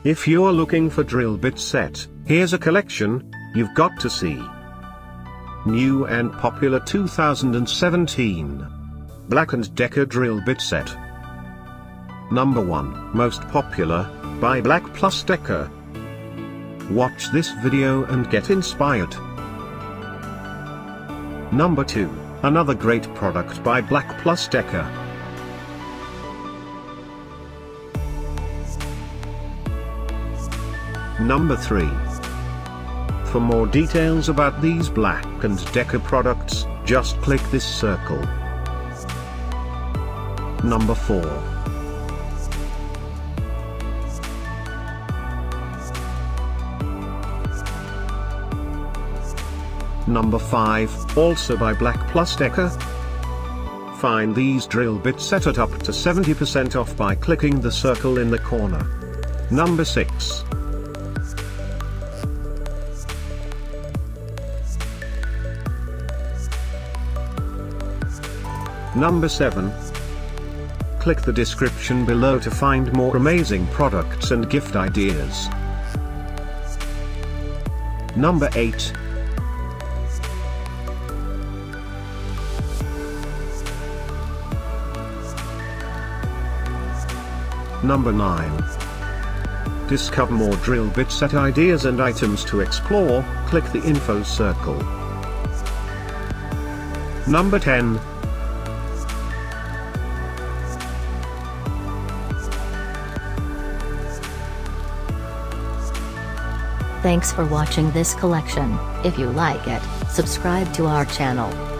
If you're looking for drill bit set, here's a collection you've got to see. New and popular 2017 BLACK+DECKER drill bit set. Number 1, most popular, by BLACK+DECKER. Watch this video and get inspired. Number 2, another great product by BLACK+DECKER. Number 3. For more details about these BLACK+DECKER products, just click this circle. Number 4. Number 5, also by BLACK+DECKER. Find these drill bit set at up to 70% off by clicking the circle in the corner. Number 6. Number 7. Click the description below to find more amazing products and gift ideas. Number 8. Number 9. Discover more drill bit set ideas and items to explore, click the info circle. Number 10. Thanks for watching this collection. If you like it, subscribe to our channel.